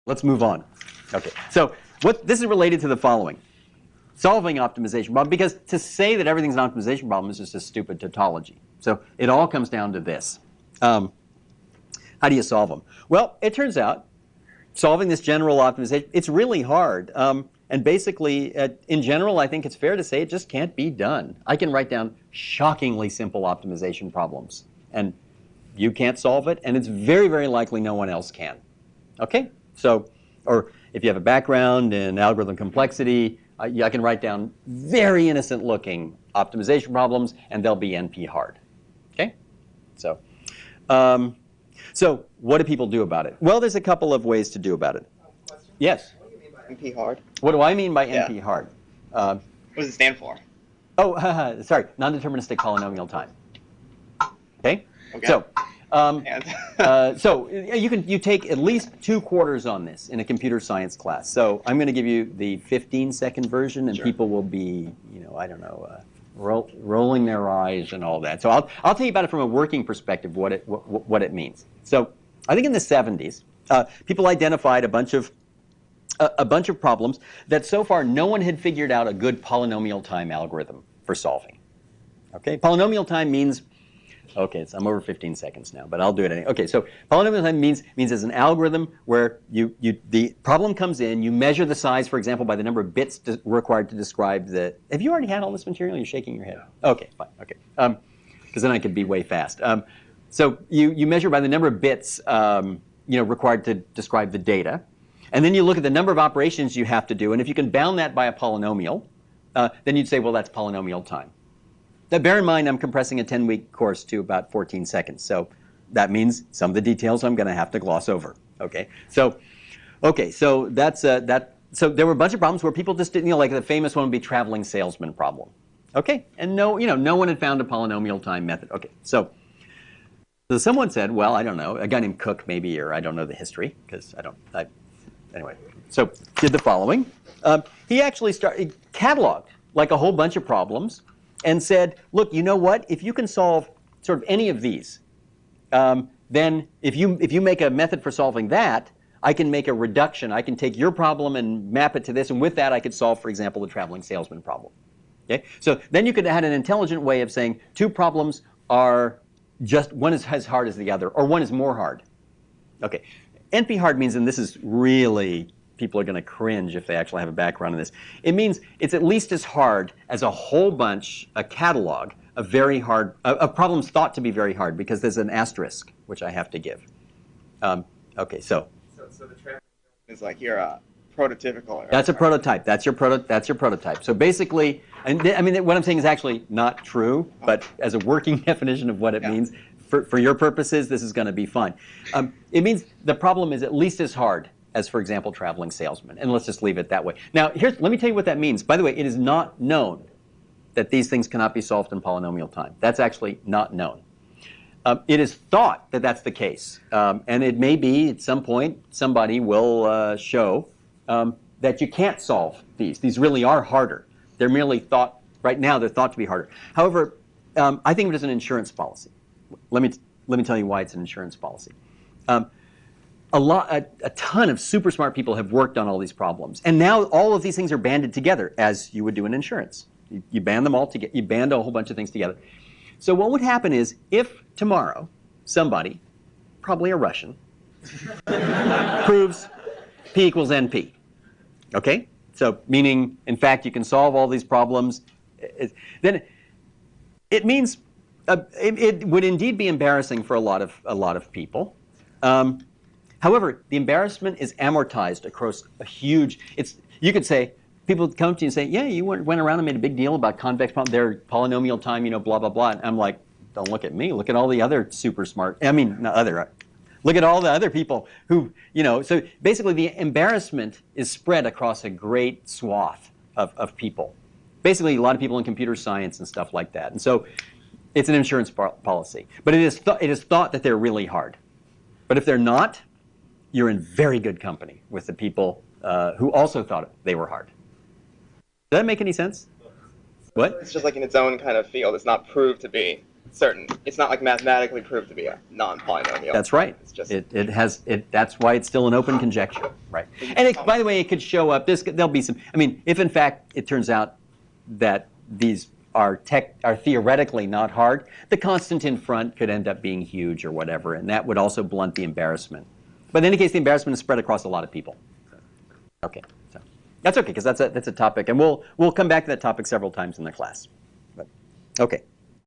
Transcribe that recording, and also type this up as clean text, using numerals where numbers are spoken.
let's move on. Okay, so this is related to the following. Solving optimization problem, because to say that everything's an optimization problem is just a stupid tautology. So it all comes down to this. How do you solve them? Well, it turns out solving this general optimization, it's really hard. And basically, in general, I think it's fair to say it just can't be done. I can write down shockingly simple optimization problems, and you can't solve it, and it's very, very likely no one else can. Okay? So, or if you have a background in algorithm complexity, I can write down very innocent-looking optimization problems, and they'll be NP hard. Okay? So, so what do people do about it? Well, there's a couple of ways to do about it. Question? Yes? What do you mean by NP hard? What do I mean by NP hard? What does it stand for? Oh, sorry, non-deterministic polynomial time. Okay? Okay. So, so you take at least 2 quarters on this in a computer science class. So I'm going to give you the 15-second version, and Sure. people will be, you know, I don't know, rolling their eyes and all that. So I'll tell you about it from a working perspective, what it means. So I think in the 70s, people identified a bunch of problems that so far no one had figured out a good polynomial time algorithm for solving. Okay, polynomial time means, okay, I'm over 15 seconds now, but I'll do it anyway. Okay, so polynomial time means it's an algorithm where the problem comes in, you measure the size, for example, by the number of bits required to describe the. Have you already had all this material? You're shaking your head. Yeah. Okay, fine. Okay, because then I could be way fast. So you measure by the number of bits required to describe the data, and then you look at the number of operations you have to do, and if you can bound that by a polynomial, then you'd say, well, that's polynomial time. Now, bear in mind, I'm compressing a 10-week course to about 14 seconds, so that means some of the details I'm going to have to gloss over. Okay, so that's that. So there were a bunch of problems where people just didn't, like the famous one would be traveling salesman problem. Okay, and no one had found a polynomial time method. Okay, so someone said, well, I don't know, a guy named Cook maybe, or I don't know the history because anyway. So did the following. He actually cataloged like a whole bunch of problems and said, look, you know what? If you can solve sort of any of these, then if you make a method for solving that, I can make a reduction. I can take your problem and map it to this, and with that I could solve, for example, the traveling salesman problem. Okay? So then you could have an intelligent way of saying 2 problems are just, one is as hard as the other, or one is more hard. Okay. NP hard means, and this is really, people are going to cringe if they actually have a background in this. It means it's at least as hard as a whole bunch, a catalog of very hard, of problems thought to be very hard, because there's an asterisk, which I have to give. Okay, so the traveling is like your prototypical. That's a prototype. That's your prototype. So basically, and I mean, what I'm saying is actually not true, but as a working definition of what it means, for your purposes, this is going to be fine. It means the problem is at least as hard as, for example, traveling salesman. And let's just leave it that way. Now, let me tell you what that means. By the way, it is not known that these things cannot be solved in polynomial time. That's actually not known. It is thought that that's the case. And it may be at some point somebody will show that you can't solve these. These really are harder. They're merely thought, right now they're thought to be harder. However, I think of it as an insurance policy. Let me tell you why it's an insurance policy. A ton of super smart people have worked on all these problems, and now all of these things are banded together as you would do in insurance. You band them all together. You band a whole bunch of things together. So what would happen is, if tomorrow somebody, probably a Russian, proves P equals NP, okay? So meaning, in fact, you can solve all these problems, then it means it would indeed be embarrassing for a lot of people. However, the embarrassment is amortized across a huge. You could say, people come to you and say, yeah, you went around and made a big deal about convex their polynomial time, blah blah blah. And I'm like, don't look at me. Look at all the other super smart. I mean, not other. Look at all the other people who, So basically, the embarrassment is spread across a great swath of people. Basically, a lot of people in computer science and stuff like that. And so, it's an insurance policy. But it is thought that they're really hard. But if they're not, you're in very good company with the people who also thought they were hard. Does that make any sense? What? It's just like in its own kind of field. It's not proved to be. certain. It's not like mathematically proved to be a non-polynomial. That's right. It's just That's why it's still an open conjecture, right? And by the way, it could show up. There'll be some. I mean, if in fact it turns out that these are theoretically not hard, the constant in front could end up being huge or whatever, and that would also blunt the embarrassment. But in any case, the embarrassment is spread across a lot of people. Okay, so that's okay because that's a topic, and we'll come back to that topic several times in the class. But, okay.